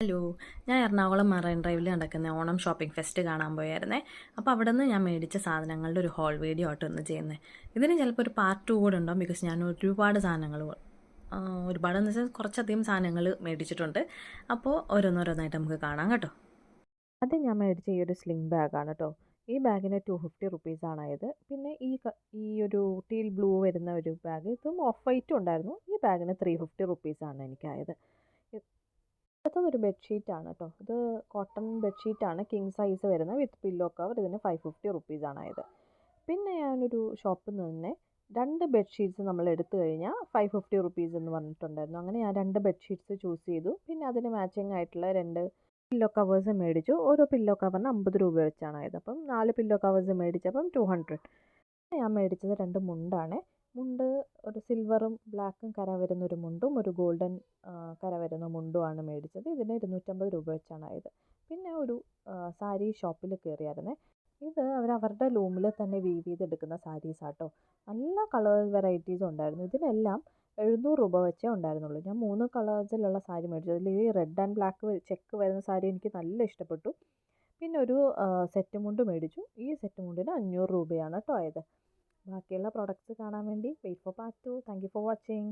Hello, ഞാൻ Ernakulam marine ഡ്രൈവിൽ നടക്കുന്ന ഓണം ഷോപ്പിംഗ് ഫെസ്റ്റ് കാണാൻ പോയായിരുന്നേ. അപ്പോൾ അവിടെ നിന്ന് ഞാൻ മേടിച്ച സാധനങ്ങളുടെ ഒരു ഹോൾ വീഡിയോ ആയിട്ട് ഒന്ന് ചെയ്യുന്നത്. ഇതിന് ചിലപ്പോൾ ഒരു പാർട്ട് 2 കൂടെ ഉണ്ടാവും. ബിക്കോസ് ഞാൻ ഒരുപാട് സാധനങ്ങൾ ഒരുപാടെന്ന് വെച്ചാൽ കുറച്ചധികം സാധനങ്ങൾ മേടിച്ചിട്ടുണ്ട്. അപ്പോൾ ഓരോന്നോരോന്നായിട്ട് നമുക്ക് കാണാം കേട്ടോ. ആദ്യം ഞാൻ മേടിച്ച ഈ ഒരു സ്ലിംഗ് ബാഗാണ് കേട്ടോ. ഈ ബാഗിന് 250 റുപ്പീസാണ് ആയത്. പിന്നെ ഈ ഒരു ടീൽ ബ്ലൂ വരുന്ന ഒരു ബാഗ്, ഇതും ഓഫ് വൈറ്റും ഉണ്ടായിരുന്നു. ഈ ബാഗിന് 350 റുപ്പീസാണ് എനിക്കായത്. അടുത്തതൊരു ബെഡ്ഷീറ്റാണ് കേട്ടോ. ഇത് കോട്ടൺ ബെഡ്ഷീറ്റാണ്, കിങ് സൈസ് വരുന്നത് വിത്ത് പില്ലോ കവർ. ഇതിന് 550 റുപ്പീസാണ് ആയത്. പിന്നെ ഞാനൊരു ഷോപ്പിൽ നിന്ന് തന്നെ 2 ബെഡ്ഷീറ്റ്സ് നമ്മൾ എടുത്തു കഴിഞ്ഞാൽ 550 റുപ്പീസ് എന്ന് പറഞ്ഞിട്ടുണ്ടായിരുന്നു. അങ്ങനെ ഞാൻ 2 ബെഡ്ഷീറ്റ്സ് ചൂസ് ചെയ്തു. പിന്നെ അതിന് മാച്ചിങ് ആയിട്ടുള്ള 2 പില്ലോ കവേഴ്സ് മേടിച്ചു. ഓരോ പില്ലോ കവറിന് 50 രൂപ വെച്ചാണ് ആയത്. അപ്പം 4 പില്ലോ കവേഴ്സ് മേടിച്ചപ്പം 200. ഞാൻ മേടിച്ചത് 2 മുണ്ടാണ്. മുണ്ട് ഒരു സിൽവറും ബ്ലാക്കും കര വരുന്ന ഒരു മുണ്ടും ഒരു ഗോൾഡൻ കര വരുന്ന മുണ്ടുമാണ് മേടിച്ചത്. ഇതിന് 250 രൂപ വെച്ചാണ് ആയത്. പിന്നെ ഒരു സാരി ഷോപ്പിൽ കയറിയായിരുന്നേ. ഇത് അവരുടെ ലൂമിൽ തന്നെ വീവ് ചെയ്തെടുക്കുന്ന സാരീസാട്ടോ. നല്ല കളർ വെറൈറ്റീസ് ഉണ്ടായിരുന്നു. ഇതിനെല്ലാം 700 രൂപ വെച്ചേ ഉണ്ടായിരുന്നുള്ളൂ. ഞാൻ 3 കളേഴ്സിലുള്ള സാരി മേടിച്ചു. അതിൽ ഈ റെഡ് ആൻഡ് ബ്ലാക്ക് ചെക്ക് വരുന്ന സാരി എനിക്ക് നല്ല ഇഷ്ടപ്പെട്ടു. പിന്നെ ഒരു സെറ്റ് മുണ്ട് മേടിച്ചു. ഈ സെറ്റ് മുണ്ടിന് 500 രൂപയാണ് കേട്ടോ ആയത്. ബാക്കിയുള്ള പ്രോഡക്റ്റ്സ് കാണാൻ വേണ്ടി wait for part 2. Thank you for watching.